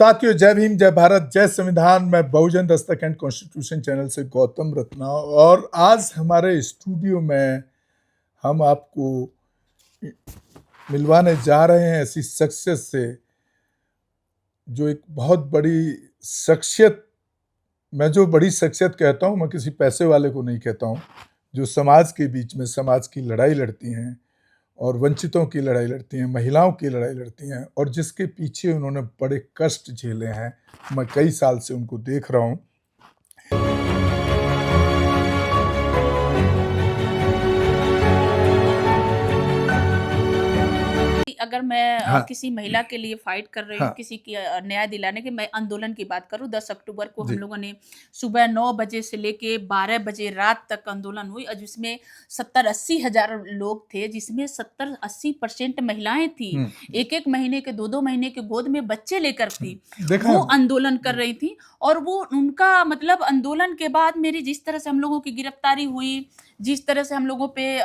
साथियों, जय भीम, जय भारत, जय संविधान। मैं बहुजन दस्तक एंड कॉन्स्टिट्यूशन चैनल से गौतम रत्ना, और आज हमारे स्टूडियो में हम आपको मिलवाने जा रहे हैं ऐसी शख्सियत से जो एक बहुत बड़ी शख्सियत, मैं जो बड़ी शख्सियत कहता हूँ, मैं किसी पैसे वाले को नहीं कहता हूँ, जो समाज के बीच में समाज की लड़ाई लड़ती हैं और वंचितों की लड़ाई लड़ती हैं, महिलाओं की लड़ाई लड़ती हैं, और जिसके पीछे उन्होंने बड़े कष्ट झेले हैं। मैं कई साल से उनको देख रहा हूँ। अगर मैं हाँ। किसी महिला के लिए फाइट कर रही हूँ, हाँ। किसी की न्याय दिलाने की, मैं आंदोलन की बात करूँ, 10 अक्टूबर को हम जी। लोगों ने सुबह 9 बजे से लेके 12 बजे रात तक आंदोलन हुई, और जिसमें 70-80 हजार लोग थे, जिसमें 70-80% महिलाएं थी। एक एक महीने के 2-2 महीने के गोद में बच्चे लेकर थी, देखा वो आंदोलन कर रही थी। और वो उनका मतलब आंदोलन के बाद मेरी जिस तरह से हम लोगों की गिरफ्तारी हुई, जिस तरह से हम लोगों पे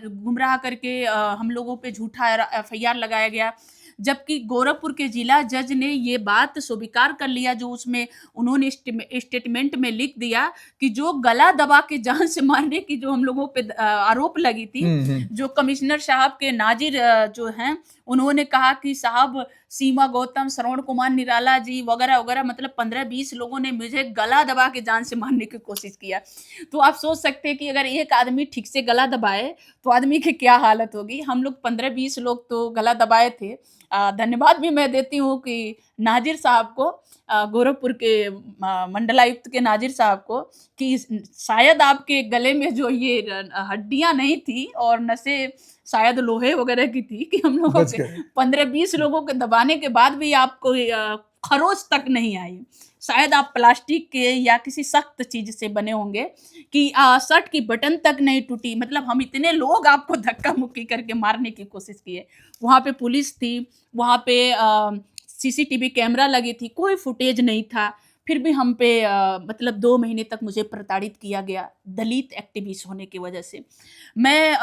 गुमराह करके हम लोगों पे झूठा एफआईआर लगाया गया, जबकि गोरखपुर के जिला जज ने ये बात स्वीकार कर लिया, जो उसमें उन्होंने स्टेटमेंट में लिख दिया कि जो गला दबा के जान से मारने की जो हम लोगों पे आरोप लगी थी, जो कमिश्नर साहब के नाजिर जो हैं, उन्होंने कहा कि साहब सीमा गौतम, श्रवण कुमार निराला जी वगैरह वगैरह, मतलब 15-20 लोगों ने मुझे गला दबा के जान से मारने की कोशिश किया। तो आप सोच सकते हैं कि अगर एक आदमी ठीक से गला दबाए तो आदमी की क्या हालत होगी। हम लोग 15-20 लोग तो गला दबाए थे। धन्यवाद भी मैं देती हूँ कि नाजिर साहब को, गोरखपुर के मंडलायुक्त के नाजिर साहब को, कि शायद आपके गले में जो ये हड्डियां नहीं थी और नसें शायद लोहे वगैरह की थी, कि हम लोगों के 15-20 लोगों के दबाने के बाद भी आपको खरोच तक नहीं आई। शायद आप प्लास्टिक के या किसी सख्त चीज से बने होंगे कि शर्ट की बटन तक नहीं टूटी। मतलब हम इतने लोग आपको धक्का मुक्की करके मारने की कोशिश किए। वहां पे पुलिस थी, वहां पे सीसीटीवी कैमरा लगी थी, कोई फुटेज नहीं था, फिर भी हम पे मतलब 2 महीने तक मुझे प्रताड़ित किया गया, दलित एक्टिविस्ट होने की वजह से। मैं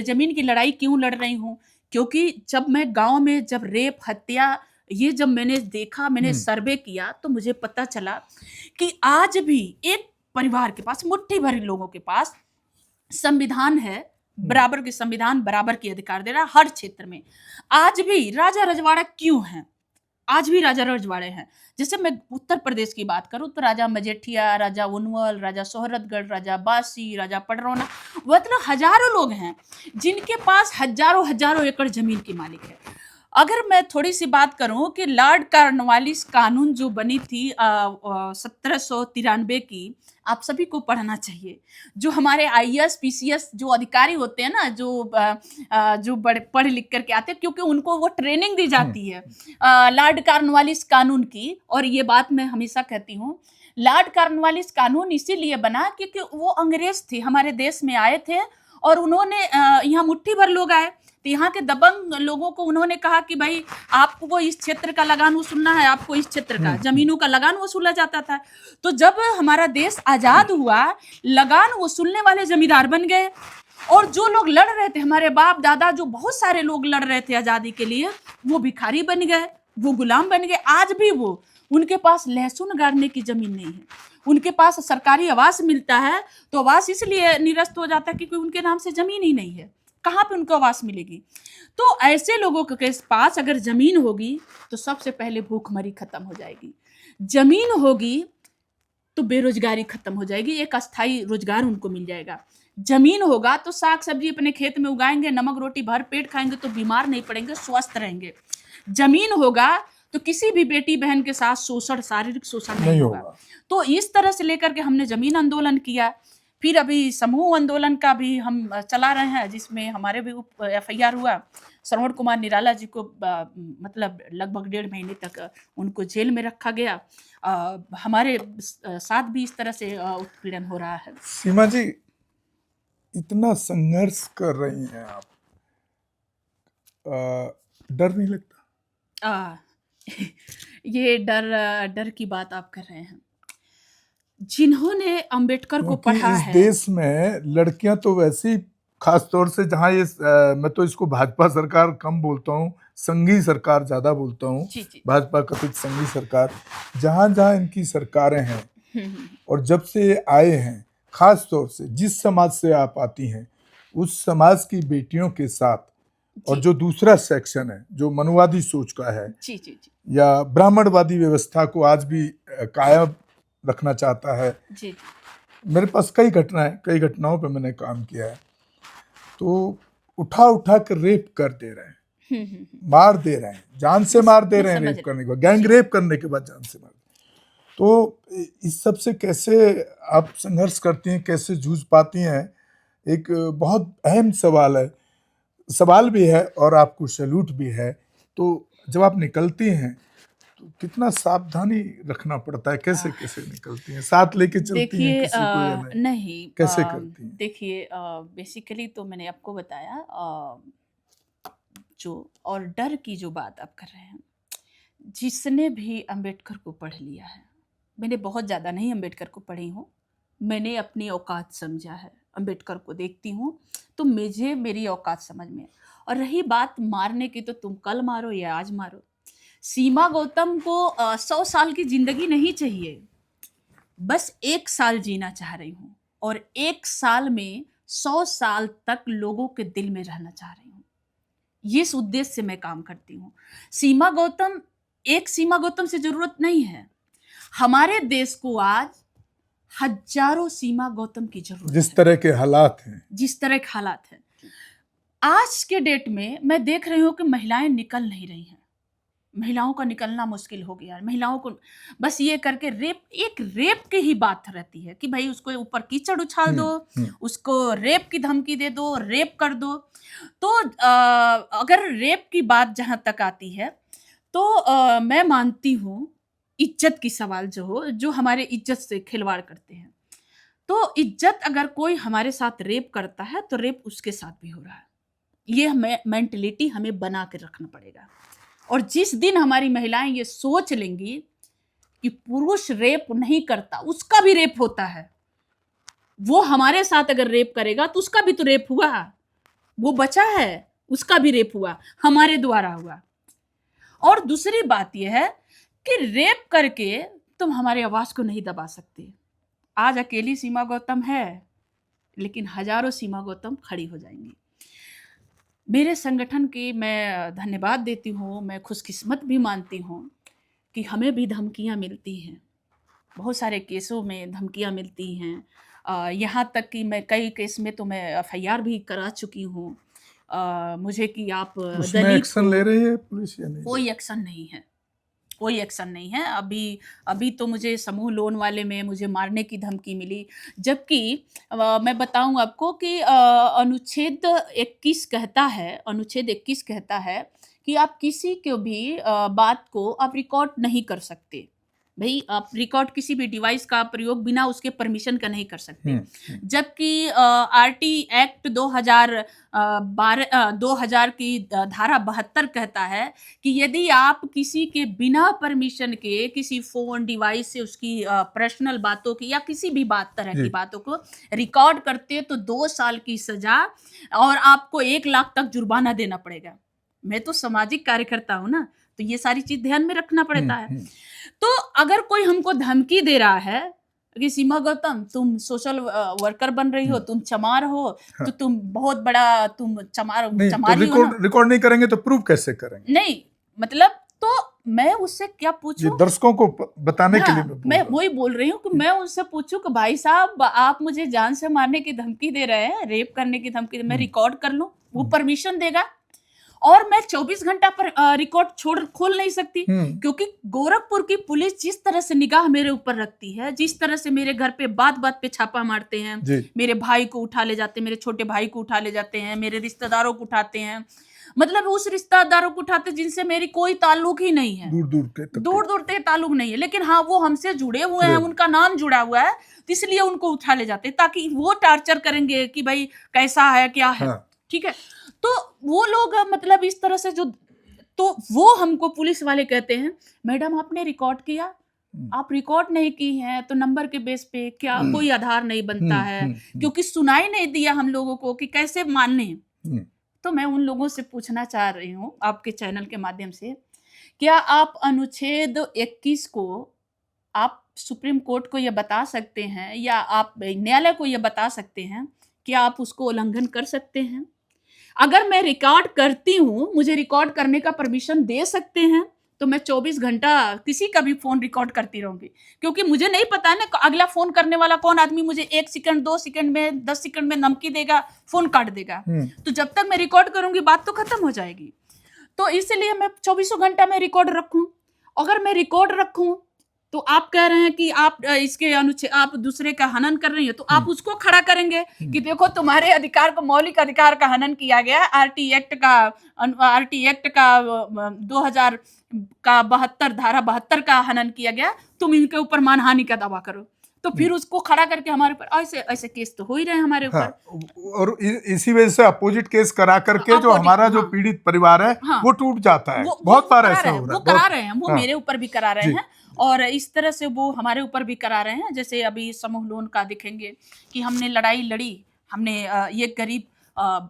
जमीन की लड़ाई क्यों लड़ रही हूँ? क्योंकि जब मैं गांव में जब रेप, हत्या, ये जब मैंने देखा, मैंने सर्वे किया, तो मुझे पता चला कि आज भी एक परिवार के पास, मुट्ठी भर लोगों के पास संविधान है, बराबर के संविधान बराबर के अधिकार दे रहा है हर क्षेत्र में। आज भी राजा रजवाड़ा क्यों हैं? आज भी राजा रजवाड़े हैं। जैसे मैं उत्तर प्रदेश की बात करूं तो राजा मजेठिया, राजा उनवल, राजा सोहरतगढ़, राजा बासी, राजा पडरौना, मतलब हजारों लोग हैं जिनके पास हजारों हजारों एकड़ जमीन की मालिक है। अगर मैं थोड़ी सी बात करूं कि लॉर्ड कॉर्नवालिस कानून जो बनी थी 1793 की, आप सभी को पढ़ना चाहिए। जो हमारे आईएएस पीसीएस जो अधिकारी होते हैं ना, जो बड़े पढ़ लिख करके आते हैं, क्योंकि उनको वो ट्रेनिंग दी जाती है लॉर्ड कॉर्नवालिस कानून की। और ये बात मैं हमेशा कहती हूँ, लॉर्ड कॉर्नवालिस कानून इसीलिए बना क्योंकि वो अंग्रेज थे, हमारे देश में आए थे, और उन्होंने यहाँ मुट्ठी भर लोग आए, तो यहाँ के दबंग लोगों को उन्होंने कहा कि भाई आपको इस क्षेत्र का लगान वसूलना है, आपको इस क्षेत्र का जमीनों का लगान वसूला जाता था। तो जब हमारा देश आजाद हुआ, लगान वसूलने वाले जमींदार बन गए, और जो लोग लड़ रहे थे, हमारे बाप दादा जो बहुत सारे लोग लड़ रहे थे आजादी के लिए, वो भिखारी बन गए, वो गुलाम बन गए। आज भी वो, उनके पास लहसुन गाड़ने की जमीन नहीं है, उनके पास सरकारी आवास मिलता है तो आवास इसलिए निरस्त हो जाता है क्योंकि उनके नाम से जमीन ही नहीं है, कहाँ पे उनको आवास मिलेगी। तो ऐसे लोगों के पास अगर जमीन होगी तो सबसे पहले भूखमरी खत्म हो जाएगी, जमीन होगी तो बेरोजगारी खत्म हो जाएगी, एक अस्थायी रोजगार उनको मिल जाएगा। जमीन होगा तो साग सब्जी अपने खेत में उगाएंगे, नमक रोटी भर पेट खाएंगे तो बीमार नहीं पड़ेंगे, स्वस्थ रहेंगे। जमीन होगा तो किसी भी बेटी बहन के साथ शोषण, शारीरिक शोषण नहीं होगा। तो इस तरह से लेकर के हमने जमीन आंदोलन किया। फिर अभी समूह आंदोलन का भी हम चला रहे हैं, जिसमें हमारे भी एफआईआर हुआ। श्रवण कुमार निराला जी को मतलब लगभग 1.5 महीने तक उनको जेल में रखा गया। हमारे साथ भी इस तरह से उत्पीड़न हो रहा है। सीमा जी, इतना संघर्ष कर रही हैं आप, डर नहीं लगता? ये डर की बात आप कर रहे हैं। जिन्होंने अंबेडकर को पढ़ा इस है, देश में लड़कियां तो वैसे ही, खास तौर से जहां ये मैं तो इसको भाजपा सरकार कम बोलता हूँ, संघी सरकार ज्यादा बोलता हूँ, जी जी। भाजपा कथित संघी सरकार, जहां जहां इनकी सरकारें हैं और जब से ये आए हैं, खास तौर से जिस समाज से आप आती हैं उस समाज की बेटियों के साथ, और जी जो दूसरा सेक्शन है जो मनुवादी सोच का है जी जी जी या ब्राह्मणवादी व्यवस्था को आज भी कायम रखना चाहता है, जी मेरे पास कई घटनाओं पे मैंने काम किया है, तो उठा उठा कर रेप कर दे रहे हैं, मार दे रहे हैं, जान से मार दे मैं रहे हैं, समझ रेप रही करने के बाद, जी गैंग रेप करने के बाद जान से मार। तो इस सब से कैसे आप संघर्ष करती हैं, कैसे जूझ पाती हैं, एक बहुत अहम सवाल है, सवाल भी है और आपको सैल्यूट भी है। तो जब आप निकलती हैं तो कितना सावधानी रखना पड़ता है, कैसे कैसे निकलती हैं, साथ लेके चलती हैं देखिए किसी को या नहीं, नहीं कैसे करती हैं? देखिए बेसिकली तो मैंने आपको बताया जो और डर की जो बात आप कर रहे हैं, जिसने भी अंबेडकर को पढ़ लिया है, मैंने बहुत ज़्यादा नहीं अंबेडकर को पढ़ी हूँ, मैंने अपनी औकात समझा है, अंबेडकर को देखती हूँ तो मुझे मेरी औकात समझ में है। और रही बात मारने की, तो तुम कल मारो या आज मारो, सीमा गौतम को 100 साल की जिंदगी नहीं चाहिए, बस 1 साल जीना चाह रही हूँ और 1 साल में 100 साल तक लोगों के दिल में रहना चाह रही हूँ। इस उद्देश्य से मैं काम करती हूँ। सीमा गौतम से जरूरत नहीं है, हमारे देश को आज हजारों सीमा गौतम की जरूरत जिस है। तरह के हालात हैं, जिस तरह के हालात हैं आज के डेट में, मैं देख रही हूँ कि महिलाएं निकल नहीं रही हैं, महिलाओं का निकलना मुश्किल हो गया है। महिलाओं को बस ये करके एक रेप की ही बात रहती है कि भाई उसको ऊपर कीचड़ उछाल दो, उसको रेप की धमकी दे दो, रेप कर दो। तो अगर रेप की बात जहां तक आती है तो मैं मानती हूँ इज्जत की सवाल जो हमारे इज्जत से खिलवाड़ करते हैं, तो इज्जत अगर कोई हमारे साथ रेप करता है तो रेप उसके साथ भी हो रहा है। ये हमें मेंटलिटी हमें बना के रखना पड़ेगा। और जिस दिन हमारी महिलाएं ये सोच लेंगी कि पुरुष रेप नहीं करता, उसका भी रेप होता है, वो हमारे साथ अगर रेप करेगा तो उसका भी तो रेप हुआ, वो बचा है, उसका भी रेप हुआ, हमारे द्वारा हुआ। और दूसरी बात यह है कि रेप करके तुम हमारी आवाज को नहीं दबा सकते। आज अकेली सीमा गौतम है, लेकिन हजारों सीमा गौतम खड़ी हो जाएंगी। मेरे संगठन की मैं धन्यवाद देती हूँ, मैं खुशकिस्मत भी मानती हूँ कि हमें भी धमकियाँ मिलती हैं, बहुत सारे केसों में धमकियाँ मिलती हैं। यहाँ तक कि मैं कई केस में तो मैं FIR भी करा चुकी हूँ मुझे कि आप उसमें दलित एक्शन ले रही है पुलिस या नहीं? कोई एक्शन नहीं है, कोई एक्शन नहीं है। अभी तो मुझे समूह लोन वाले में मुझे मारने की धमकी मिली, जबकि मैं बताऊं आपको कि अनुच्छेद 21 कहता है कि आप किसी को भी बात को आप रिकॉर्ड नहीं कर सकते। भाई आप रिकॉर्ड किसी भी डिवाइस का प्रयोग बिना उसके परमिशन का नहीं कर सकते। जबकि RT एक्ट 2000 की धारा 72 कहता है कि यदि आप किसी के बिना परमिशन के किसी फोन डिवाइस से उसकी पर्सनल बातों की या किसी भी तरह की बातों को रिकॉर्ड करते हैं तो 2 साल की सजा और आपको 1 लाख तक जुर्माना देना पड़ेगा। मैं तो सामाजिक कार्यकर्ता हूं ना, तो ये सारी चीज ध्यान में रखना पड़ता है। तो अगर कोई हमको धमकी दे रहा है कि सीमा गौतम तुम सोशल वर्कर बन रही हो, तुम चमार हो, तो तुम बहुत बड़ा तुम चमारी हो ना, रिकॉर्ड नहीं करेंगे तो प्रूव कैसे करेंगे? नहीं मतलब तो मैं उससे क्या पूछूं? ये दर्शकों को बताने के लिए मैं वही बोल रही हूँ कि मैं उससे पूछूं कि भाई साहब आप मुझे जान से मारने की धमकी दे रहे हैं, रेप करने की धमकी, मैं रिकॉर्ड कर लूं? वो परमिशन देगा? और मैं 24 घंटा पर रिकॉर्ड खोल नहीं सकती, क्योंकि गोरखपुर की पुलिस जिस तरह से निगाह मेरे ऊपर रखती है, जिस तरह से मेरे घर पे बात पे छापा मारते हैं, मेरे भाई को उठा ले जाते हैं, मेरे छोटे भाई को उठा ले जाते हैं, मेरे रिश्तेदारों को उठाते हैं, मतलब उस रिश्तेदारों को उठाते जिनसे मेरी कोई ताल्लुक ही नहीं है, दूर तक ताल्लुक नहीं है, लेकिन हाँ वो हमसे जुड़े हुए हैं, उनका नाम जुड़ा हुआ है, तो इसलिए उनको उठा ले जाते हैं ताकि वो टार्चर करेंगे कि भाई कैसा है क्या है। ठीक है, तो वो लोग मतलब इस तरह से तो वो हमको पुलिस वाले कहते हैं मैडम आपने रिकॉर्ड किया, आप रिकॉर्ड नहीं की हैं तो नंबर के बेस पे क्या कोई आधार नहीं बनता है, क्योंकि सुनाई नहीं दिया हम लोगों को कि कैसे मानने। तो मैं उन लोगों से पूछना चाह रही हूँ आपके चैनल के माध्यम से, क्या आप अनुच्छेद 21 को आप सुप्रीम कोर्ट को ये बता सकते हैं या आप न्यायालय को ये बता सकते हैं कि आप उसको उल्लंघन कर सकते हैं? अगर मैं रिकॉर्ड करती हूँ, मुझे रिकॉर्ड करने का परमिशन दे सकते हैं, तो मैं 24 घंटा किसी का भी फ़ोन रिकॉर्ड करती रहूँगी, क्योंकि मुझे नहीं पता है ना अगला फ़ोन करने वाला कौन आदमी मुझे 1 सेकंड, 2 सेकंड में, 10 सेकंड में धमकी देगा, फ़ोन काट देगा। तो जब तक मैं रिकॉर्ड करूँगी, बात तो खत्म हो जाएगी। तो इसलिए मैं 24 घंटा में रिकॉर्ड रखूँ। अगर मैं रिकॉर्ड रखूँ, तो आप कह रहे हैं कि आप इसके अनुच्छेद आप दूसरे का हनन कर रही हो, तो आप उसको खड़ा करेंगे कि देखो तुम्हारे अधिकार को, मौलिक अधिकार का हनन किया गया। आरटी एक्ट का 2000 का 72 धारा 72 का हनन किया गया, तुम इनके ऊपर मानहानि का दावा करो। तो फिर उसको खड़ा करके हमारे ऊपर ऐसे केस तो हो ही रहे हैं हमारे ऊपर। हाँ, और इसी वजह से अपोजिट केस करा करके जो हमारा जो पीड़ित परिवार है वो टूट जाता है। बहुत बार ऐसा हो रहा है, वो करा रहे हैं, वो मेरे ऊपर भी करा रहे हैं और इस तरह से वो हमारे ऊपर भी करा रहे हैं। जैसे अभी समूह लोन का देखेंगे कि हमने लड़ाई लड़ी, हमने ये गरीब,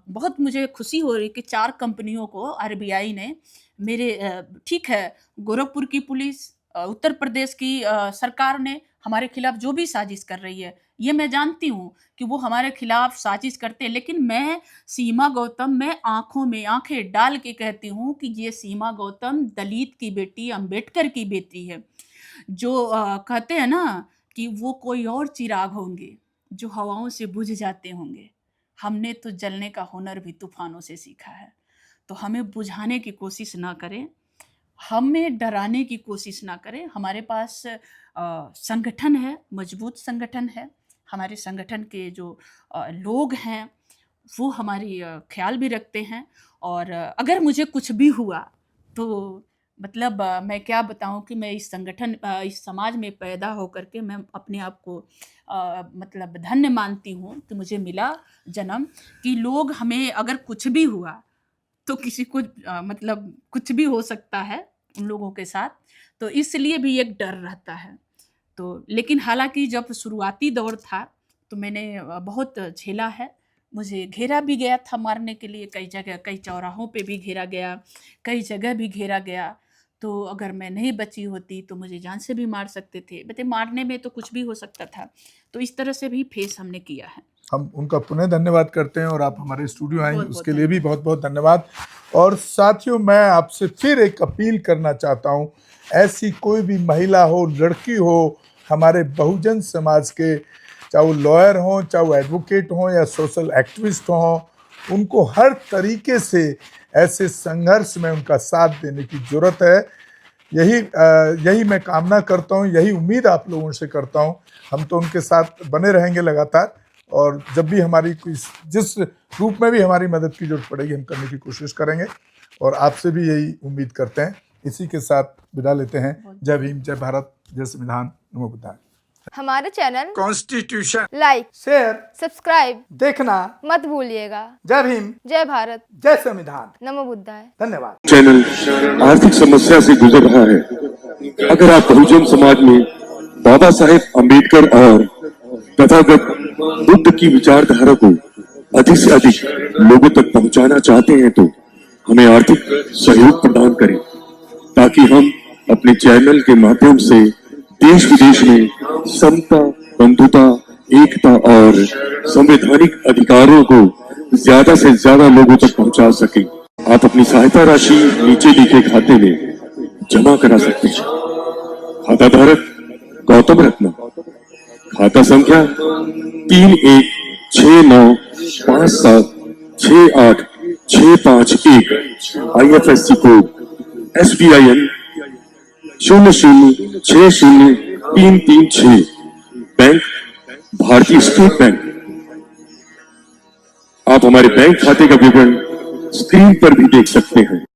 बहुत मुझे खुशी हो रही कि 4 कंपनियों को आरबीआई ने मेरे, ठीक है, गोरखपुर की पुलिस, उत्तर प्रदेश की सरकार ने हमारे खिलाफ जो भी साजिश कर रही है, ये मैं जानती हूँ कि वो हमारे खिलाफ साजिश करते हैं, लेकिन मैं सीमा गौतम, मैं आंखों में आंखें डाल के कहती हूँ कि ये सीमा गौतम दलित की बेटी, अंबेडकर की बेटी है। जो कहते हैं ना कि वो कोई और चिराग होंगे जो हवाओं से बुझ जाते होंगे। हमने तो जलने का हुनर भी तूफानों से सीखा है। तो हमें बुझाने की कोशिश ना करें, हमें डराने की कोशिश ना करें। हमारे पास संगठन है, मजबूत संगठन है। हमारे संगठन के जो लोग हैं वो हमारी ख्याल भी रखते हैं, और अगर मुझे कुछ भी हुआ तो मतलब मैं क्या बताऊं कि मैं इस संगठन, इस समाज में पैदा होकर के मैं अपने आप को मतलब धन्य मानती हूँ कि मुझे मिला जन्म, कि लोग हमें, अगर कुछ भी हुआ तो किसी को मतलब कुछ भी हो सकता है उन लोगों के साथ, तो इसलिए भी एक डर रहता है। तो लेकिन हालांकि जब शुरुआती दौर था तो मैंने बहुत झेला है। मुझे घेरा भी गया था मारने के लिए, कई जगह, कई चौराहों पे भी घेरा गया, कई जगह भी घेरा गया। तो अगर मैं नहीं बची होती तो मुझे जान से भी मार सकते थे। बता, मारने में तो कुछ भी हो सकता था। तो इस तरह से भी फेस हमने किया है। हम उनका पुनः धन्यवाद करते हैं, और आप हमारे स्टूडियो आए उसके लिए भी बहुत बहुत धन्यवाद। और साथियों, मैं आपसे फिर एक अपील करना चाहता हूँ, ऐसी कोई भी महिला हो, लड़की हो, हमारे बहुजन समाज के, चाहे वो लॉयर हों, चाहे वो एडवोकेट हों या सोशल एक्टिविस्ट हों, उनको हर तरीके से ऐसे संघर्ष में उनका साथ देने की जरूरत है। यही मैं कामना करता हूँ, यही उम्मीद आप लोगों से करता हूँ। हम तो उनके साथ बने रहेंगे लगातार, और जब भी हमारी कोई, जिस रूप में भी हमारी मदद की जरूरत पड़ेगी, हम करने की कोशिश करेंगे, और आपसे भी यही उम्मीद करते हैं। इसी के साथ विदा लेते हैं। जय भीम, जय भारत, जय संविधान, नमो बुद्धाय। हमारे channel constitution like, share, subscribe देखना मत भूलिएगा। जय भीम, जय भारत, जय संविधान, नमो बुद्धाय। धन्यवाद। चैनल आर्थिक समस्या से गुजर रहा है। अगर आप बहुजन समाज में बाबा साहेब अम्बेडकर और तथागत बुद्ध की विचारधारा को अधिक से अधिक लोगों तक पहुंचाना चाहते हैं, तो हमें आर्थिक सहयोग प्रदान करें, ताकि हम अपने चैनल के माध्यम से देश विदेश में समता, बंधुता, एकता और संवैधानिक अधिकारों को ज्यादा से ज्यादा लोगों तक पहुंचा सकें। आप अपनी सहायता राशि नीचे लिखे खाते में जमा करा सकते हैं। खाता धारक गौतम रत्न, खाता संख्या 3169576865 IFSC कोड SBIN 0060336, बैंक भारतीय स्टेट बैंक। आप हमारे बैंक खाते का विवरण स्क्रीन पर भी देख सकते हैं।